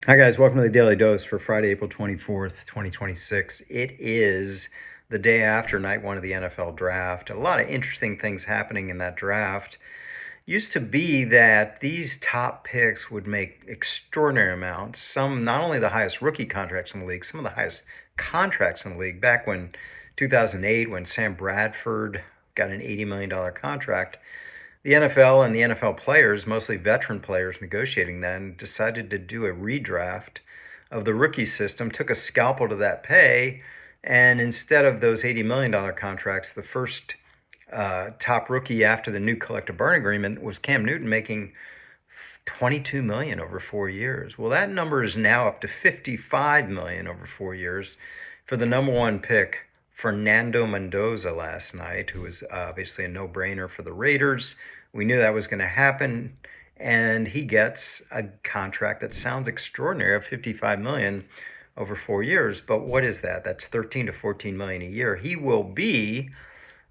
Hi, guys. Welcome to the Daily Dose for Friday, April 24th, 2026. It is the day after night one of the NFL draft. A lot of interesting things happening in that draft. Used to be that these top picks would make extraordinary amounts. Some, not only the highest rookie contracts in the league, some of the highest contracts in the league. Back when 2008, when Sam Bradford got an $80 million contract, the NFL and the NFL players, mostly veteran players negotiating then, decided to do a redraft of the rookie system, took a scalpel to that pay, and instead of those $80 million contracts, the first top rookie after the new collective bargaining agreement was Cam Newton, making $22 million over 4 years. Well, that number is now up to $55 million over 4 years for the number one pick, Fernando Mendoza, last night, who was obviously a no-brainer for the Raiders. We knew that was going to happen, and he gets a contract that sounds extraordinary of $55 million over 4 years. But what is that? That's 13 to 14 million a year. He will be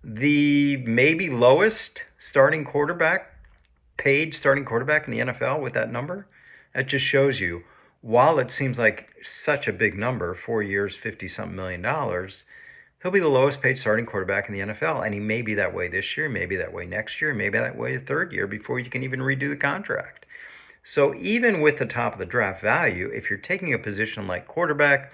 the maybe lowest paid starting quarterback in the NFL with that number. That just shows you, while it seems like such a big number, 4 years, 50-something million dollars, he'll be the lowest paid starting quarterback in the NFL. And he may be that way this year, maybe that way next year, maybe that way the third year before you can even redo the contract. So even with the top of the draft value, if you're taking a position like quarterback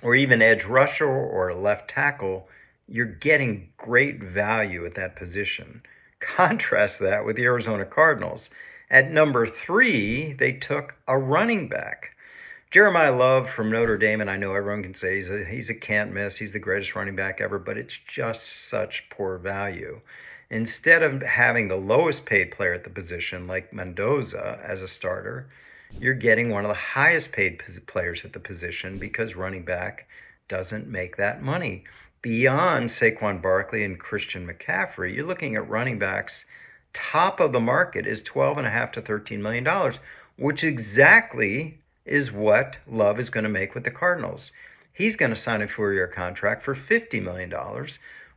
or even edge rusher or left tackle, you're getting great value at that position. Contrast that with the Arizona Cardinals. At number 3, they took a running back. Jeremiah Love from Notre Dame, and I know everyone can say he's a can't miss, he's the greatest running back ever, but it's just such poor value. Instead of having the lowest paid player at the position, like Mendoza as a starter, you're getting one of the highest paid players at the position because running back doesn't make that money. Beyond Saquon Barkley and Christian McCaffrey, you're looking at running backs. Top of the market is $12.5 to $13 million, which exactly is what Love is going to make with the Cardinals. He's going to sign a 4-year contract for $50 million,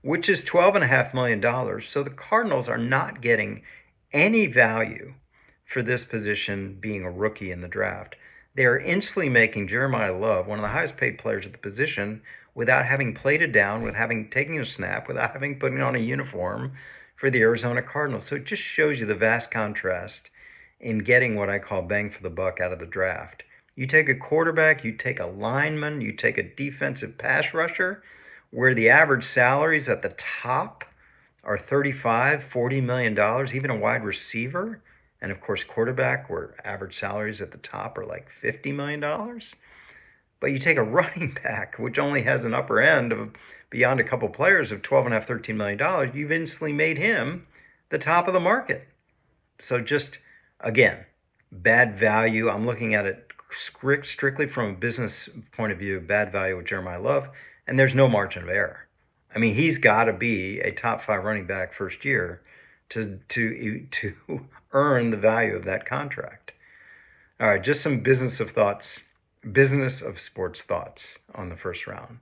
which is $12.5 million. So the Cardinals are not getting any value for this position being a rookie in the draft. They are instantly making Jeremiah Love one of the highest paid players at the position without having played it down, without having taken a snap, without having put on a uniform for the Arizona Cardinals. So it just shows you the vast contrast in getting what I call bang for the buck out of the draft. You take a quarterback, you take a lineman, you take a defensive pass rusher, where the average salaries at the top are $35, $40 million, even a wide receiver, and of course quarterback, where average salaries at the top are like $50 million. But you take a running back, which only has an upper end of beyond a couple players of $12.5, $13 million, you've instantly made him the top of the market. So just, again, bad value. I'm looking at it strictly from a business point of view, bad value with Jeremiah Love, and there's no margin of error. I mean, he's got to be a top 5 running back first year to earn the value of that contract. All right, just some business of sports thoughts on the first round.